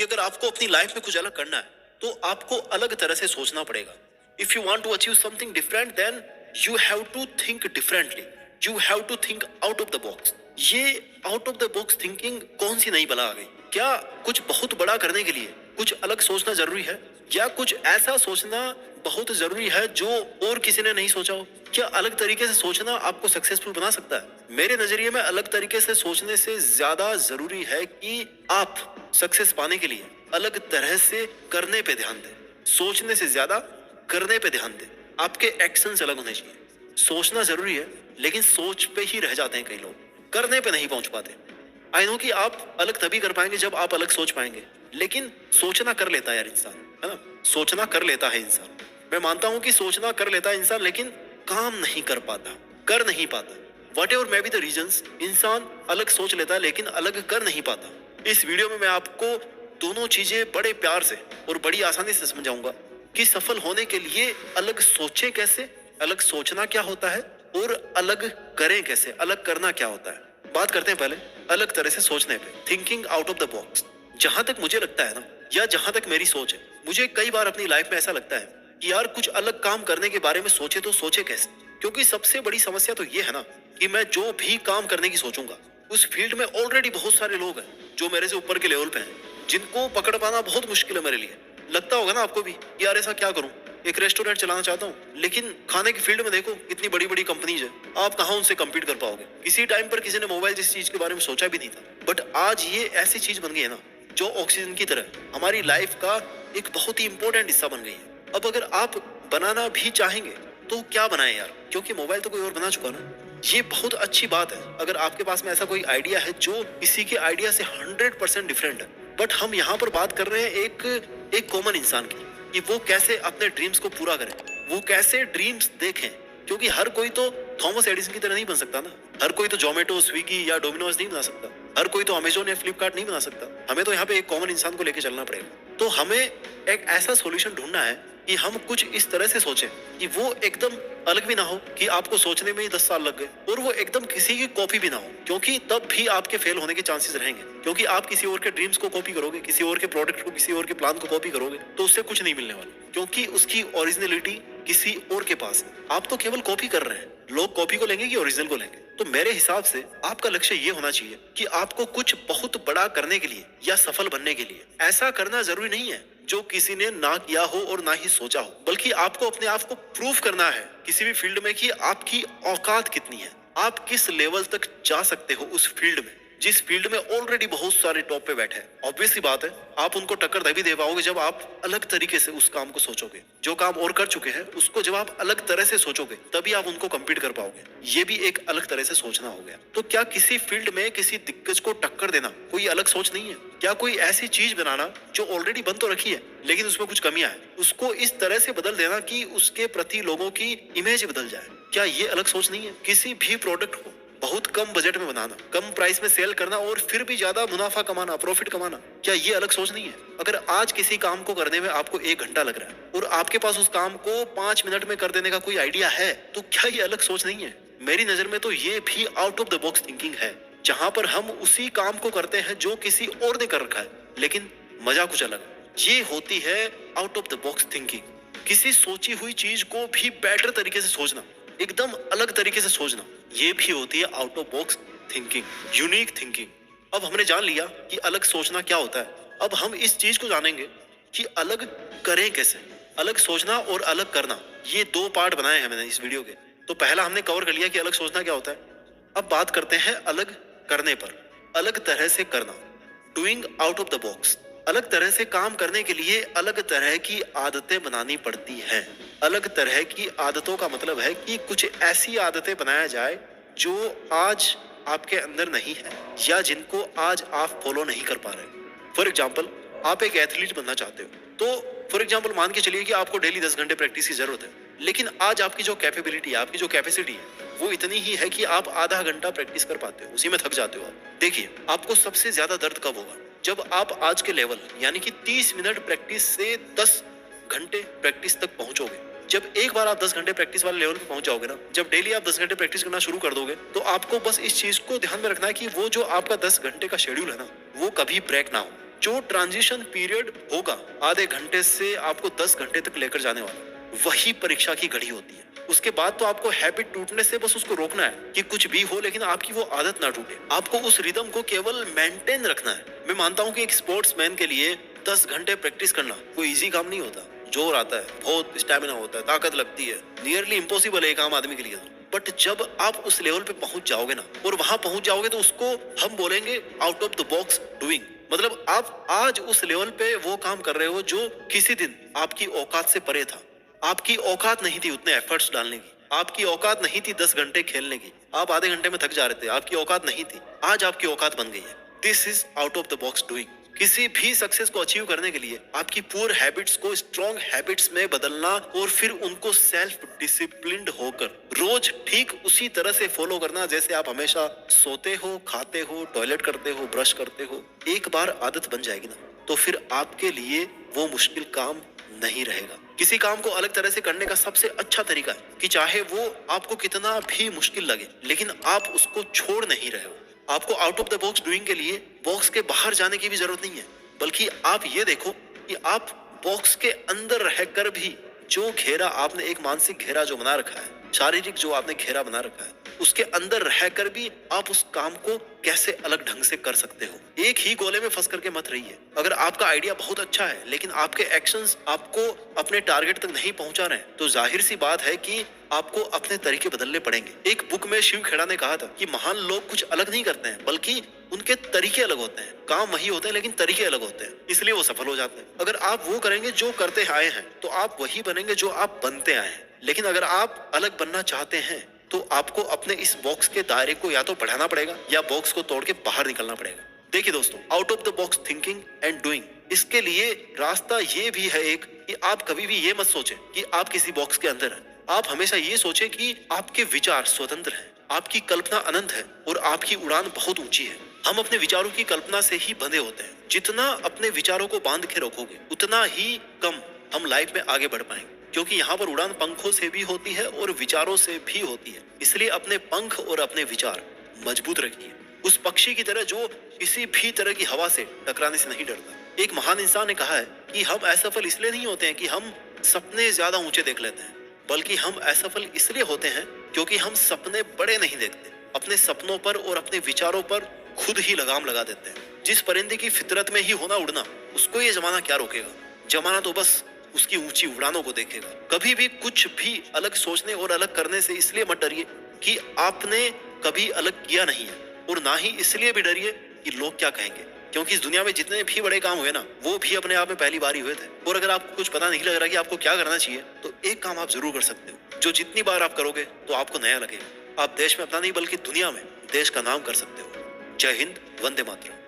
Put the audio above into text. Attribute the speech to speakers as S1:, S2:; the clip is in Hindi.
S1: अगर आपको अपनी लाइफ में कुछ अलग करना है तो आपको अलग तरह से सोचना पड़ेगा। If you want to achieve something different then you have to think differently, you have to think out of the box. ये out of the box thinking कौन सी नई बला आ गई? क्या कुछ बहुत बड़ा करने के लिए कुछ अलग सोचना जरूरी है, या कुछ ऐसा सोचना बहुत जरूरी है जो और किसी ने नहीं सोचा हो? क्या अलग तरीके से सोचना आपको सक्सेसफुल बना सकता है? मेरे नजरिए में अलग तरीके से सोचने से ज्यादा जरूरी है कि आप सक्सेस पाने के लिए अलग तरह से करने पे ध्यान दें। सोचने से ज्यादा करने पे ध्यान दें। आपके एक्शंस अलग होने चाहिए। सोचना जरूरी है लेकिन सोच पे ही रह जाते हैं कई लोग, करने पे नहीं पहुंच पाते। आई नो कि आप अलग तभी कर पाएंगे जब आप अलग सोच पाएंगे, लेकिन सोचना कर लेता है यार इंसान, है ना? सोचना कर लेता है इंसान। मैं मानता हूं कि सोचना कर लेता है इंसान, लेकिन काम नहीं कर पाता, कर नहीं पाता। What ever may be the reasons, इंसान अलग सोच लेता है लेकिन अलग कर नहीं पाता। इस वीडियो में मैं आपको दोनों चीजें बड़े प्यार से और बड़ी आसानी से समझाऊंगा कि सफल होने के लिए अलग सोचें कैसे, अलग सोचना क्या होता है और अलग करें कैसे, अलग करना क्या होता है। बात करते हैं पहले अलग तरह से सोचने पे, thinking out of the box. जहां तक मुझे लगता है ना, या जहां तक मेरी सोच है, मुझे कई बार अपनी लाइफ में ऐसा लगता है कि यार कुछ अलग काम करने के बारे में सोचे तो सोचे कैसे। क्योंकि सबसे बड़ी समस्या तो ये है ना कि मैं जो भी काम करने की सोचूंगा उस फील्ड में ऑलरेडी बहुत सारे लोग हैं जो मेरे से ऊपर के लेवल पे हैं, जिनको पकड़ पाना बहुत मुश्किल है मेरे लिए। लगता होगा ना आपको भी, यार ऐसा क्या करूं, एक रेस्टोरेंट चलाना चाहता हूँ, लेकिन खाने की फील्ड में देखो कितनी बड़ी बड़ी कंपनीज है, आप कहाँ उनसे कम्पीट कर पाओगे। किसी टाइम पर किसी ने मोबाइल जिस चीज के बारे में सोचा भी नहीं था, बट आज ये ऐसी चीज बन गई है ना जो ऑक्सीजन की तरह हमारी लाइफ का एक बहुत ही इंपॉर्टेंट हिस्सा बन गई है। अब अगर आप बनाना भी चाहेंगे तो क्या बनाएं यार, क्योंकि मोबाइल तो कोई और बना चुका ना। ये बहुत अच्छी बात है अगर आपके पास में ऐसा कोई आइडिया है जो किसी के आइडिया से 100% डिफरेंट है। बट हम यहाँ पर बात कर रहे हैं एक कॉमन इंसान की, कि वो कैसे अपने ड्रीम्स को पूरा करें, वो कैसे ड्रीम्स देखें। क्योंकि हर कोई तो थॉमस एडिसन की तरह नहीं बन सकता ना, हर कोई तो जोमेटो, स्विगी या डोमिनोज नहीं बना सकता, हर कोई तो अमेजोन या फ्लिपकार्ट नहीं बना सकता। हमें तो यहाँ पे एक कॉमन इंसान को लेकर चलना पड़ेगा। तो हमें एक ऐसा सोल्यूशन ढूंढना है कि हम कुछ इस तरह से सोचें कि वो एकदम अलग भी ना हो कि आपको सोचने में ही 10 साल लग गए, और वो एकदम किसी की कॉपी भी ना हो, क्योंकि तब भी आपके फेल होने के चांसेस रहेंगे। क्योंकि आप किसी और के ड्रीम्स को कॉपी करोगे, किसी और के प्रोडक्ट को, किसी और के प्लान को कॉपी करोगे, तो उससे कुछ नहीं मिलने वाला, क्योंकि उसकी ओरिजिनलिटी किसी और के पास है। आप तो केवल कॉपी कर रहे हैं, लोग कॉपी को लेंगे कि ओरिजिनल को लेंगे। तो मेरे हिसाब से आपका लक्ष्य ये होना चाहिए कि आपको कुछ बहुत बड़ा करने के लिए या सफल बनने के लिए ऐसा करना जरूरी नहीं है जो किसी ने ना किया हो और ना ही सोचा हो, बल्कि आपको अपने आप को प्रूव करना है किसी भी फील्ड में कि आपकी औकात कितनी है, आप किस लेवल तक जा सकते हो उस फील्ड में, जिस फील्ड में ऑलरेडी बहुत सारे टॉप पे बैठे हैं। ऑब्वियस सी बात है आप उनको टक्कर तभी दे पाओगे जब आप अलग तरीके से उस काम को सोचोगे। जो काम और कर चुके हैं उसको जब आप अलग तरह से सोचोगे तभी आप उनको कम्पीट कर पाओगे। ये भी एक अलग तरह से सोचना हो गया। तो क्या किसी फील्ड में किसी दिग्गज को टक्कर देना कोई अलग सोच नहीं है? क्या कोई ऐसी चीज बनाना जो ऑलरेडी बन तो रखी है लेकिन उसमें कुछ कमियां है, उसको इस तरह से बदल देना कि उसके प्रति लोगों की इमेज बदल जाए, क्या ये अलग सोच नहीं है? किसी भी प्रोडक्ट को बहुत कम बजट में बनाना, कम प्राइस में सेल करना और फिर भी ज्यादा मुनाफा कमाना, प्रॉफिट कमाना, क्या ये अलग सोच नहीं है? अगर आज किसी काम को करने में आपको 1 घंटा लग रहा है और आपके पास उस काम को 5 मिनट में कर देने का कोई आइडिया है, तो क्या ये अलग सोच नहीं है? मेरी नजर में तो ये भी out of the box thinking है, जहां पर हम उसी काम को करते हैं जो किसी और ने कर रखा है, लेकिन मजा कुछ अलग है। ये होती है out of the box thinking. किसी सोची हुई चीज को भी बेटर तरीके से सोचना, एकदम अलग तरीके से सोचना, ये भी होती है out of box thinking, unique thinking. अब हमने जान लिया कि अलग सोचना क्या होता है। अब हम इस चीज को जानेंगे कि अलग करें कैसे। अलग सोचना और अलग करना, ये 2 पार्ट बनाए हैं मैंने इस वीडियो के। तो पहला हमने कवर कर लिया कि अलग सोचना क्या होता है। अब बात करते हैं अलग करने पर, अलग तरह से करना, doing out of the box. अलग तरह से काम करने के लिए अलग तरह की आदतें बनानी पड़ती हैं। अलग तरह की आदतों का मतलब है कि कुछ ऐसी आदतें बनाया जाए जो आज आपके अंदर नहीं है या जिनको आज आप फॉलो नहीं कर पा रहे। फॉर एग्जाम्पल, आप एक एथलीट बनना चाहते हो, तो फॉर एग्जाम्पल मान के चलिए कि आपको डेली 10 घंटे प्रैक्टिस की जरूरत है, लेकिन आज आपकी जो कैपेबिलिटी है, आपकी जो कैपेसिटी है, वो इतनी ही है कि आप आधा घंटा प्रैक्टिस कर पाते हो, उसी में थक जाते हो आप। देखिए, आपको सबसे ज्यादा दर्द कब होगा? जब आप आज के लेवल यानी कि 30 मिनट प्रैक्टिस से 10 घंटे प्रैक्टिस तक पहुंचोगे। जब एक बार आप 10 घंटे प्रैक्टिस वाले लेवल पे पहुंच जाओगे ना, जब डेली आप 10 घंटे प्रैक्टिस करना शुरू कर दोगे, तो आपको बस इस चीज को ध्यान में रखना है कि वो जो आपका 10 घंटे का शेड्यूल है ना, वो कभी ब्रेक ना हो। जो ट्रांजिशन पीरियड होगा आधे घंटे से आपको 10 घंटे तक लेकर जाने वाला, वही परीक्षा की घड़ी होती है। उसके बाद तो आपको हैबिट टूटने से बस उसको रोकना है कि कुछ भी हो, लेकिन आपकी वो आदत ना टूटे। आपको उस रिदम को केवल मेंटेन रखना है। मैं मानता हूँ कि एक स्पोर्ट्समैन के लिए 10 घंटे प्रैक्टिस करना कोई इजी काम नहीं होता। जोर आता है, बहुत स्टैमिना होता है, ताकत लगती है, नियरली इम्पॉसिबल है एक आम आदमी के लिए। बट जब आप उस लेवल पे पहुंच जाओगे ना, और वहां पहुंच जाओगे, तो उसको हम बोलेंगे out of the box doing. मतलब आप आज उस लेवल पे वो काम कर रहे हो जो किसी दिन आपकी औकात से परे था। आपकी औकात नहीं थी उतने एफर्ट्स डालने की, आपकी औकात नहीं थी 10 घंटे खेलने की, आप आधे घंटे में थक जा रहे थे, आपकी औकात नहीं थी। आज आपकी औकात बन गई है। This is out of the box doing. किसी भी सक्सेस को अचीव करने के लिए आपकी पुअर हैबिट्स को स्ट्रॉन्ग हैबिट्स में बदलना, और फिर उनको सेल्फ डिसिप्लिन्ड होकर रोज ठीक उसी तरह से फॉलो करना जैसे आप हमेशा सोते हो, खाते हो, टॉयलेट करते हो, ब्रश करते हो। एक बार आदत बन जाएगी ना, तो फिर आपके लिए वो मुश्किल काम नहीं रहेगा। किसी काम को अलग तरह से करने का सबसे अच्छा तरीका है कि चाहे वो आपको कितना भी मुश्किल लगे, लेकिन आप उसको छोड़ नहीं रहे हो। आपको out of the box doing के लिए बॉक्स के बाहर जाने की भी जरूरत नहीं है, बल्कि आप ये देखो कि आप बॉक्स के अंदर रहकर भी जो घेरा आपने, एक मानसिक घेरा जो बना रखा है, शारीरिक जो आपने घेरा बना रखा है, उसके अंदर रहकर भी आप उस काम को कैसे अलग ढंग से कर सकते हो। एक ही गोले में फंस करके मत रहिए। अगर आपका आइडिया बहुत अच्छा है, लेकिन आपके एक्शंस आपको अपने टारगेट तक नहीं पहुंचा रहे हैं, तो जाहिर सी बात है कि आपको अपने तरीके बदलने पड़ेंगे। एक बुक में शिव खेड़ा ने कहा था कि महान लोग कुछ अलग नहीं करते हैं, बल्कि उनके तरीके अलग होते हैं। काम वही होते हैं, लेकिन तरीके अलग होते हैं, इसलिए वो सफल हो जाते हैं। अगर आप वो करेंगे जो करते आए हैं, तो आप वही बनेंगे जो आप बनते आए हैं। लेकिन अगर आप अलग बनना चाहते हैं, तो आपको अपने इस बॉक्स के दायरे को या तो बढ़ाना पड़ेगा, या बॉक्स को तोड़ के बाहर निकलना पड़ेगा। देखिए दोस्तों, out of the box thinking and doing, इसके लिए रास्ता ये भी है एक, कि आप कभी भी ये मत सोचें कि आप किसी बॉक्स के अंदर हैं। आप हमेशा ये सोचें कि आपके विचार स्वतंत्र हैं, आपकी कल्पना अनंत है, और आपकी उड़ान बहुत ऊंची है। हम अपने विचारों की कल्पना से ही बंधे होते हैं। जितना अपने विचारों को बांध के रखोगे, उतना ही कम हम लाइफ में आगे बढ़ पाएंगे, क्योंकि यहाँ पर उड़ान पंखों से भी होती है और विचारों से भी होती है। इसलिए अपने पंख और अपने विचार मजबूत रखिए, उस पक्षी की तरह जो किसी भी तरह की हवा से टकराने से नहीं डरता। एक महान इंसान ने कहा है कि हम असफल इसलिए नहीं होते हैं कि हम सपने ज्यादा ऊंचे देख लेते हैं, बल्कि हम असफल इसलिए होते हैं क्योंकि हम सपने बड़े नहीं देखते। अपने सपनों पर और अपने विचारों पर खुद ही लगाम लगा देते हैं। जिस परिंदे की फितरत में ही होना उड़ना, उसको ये जमाना क्या रोकेगा? जमाना तो बस उसकी ऊंची उड़ानों को देखेगा। कभी भी कुछ भी अलग सोचने और अलग करने से इसलिए मत डरिए कि आपने कभी अलग किया नहीं है, और ना ही इसलिए भी डरिए कि लोग क्या कहेंगे, क्योंकि इस दुनिया में जितने भी बड़े काम हुए ना, वो भी अपने आप में पहली बार ही हुए थे। और अगर आपको कुछ पता नहीं लग रहा कि आपको क्या करना चाहिए, तो एक काम आप जरूर कर सकते हो, जो जितनी बार आप करोगे तो आपको नया लगेगा। आप देश में अपना नहीं, बल्कि दुनिया में देश का नाम कर सकते हो। जय हिंद, वंदे मातरम।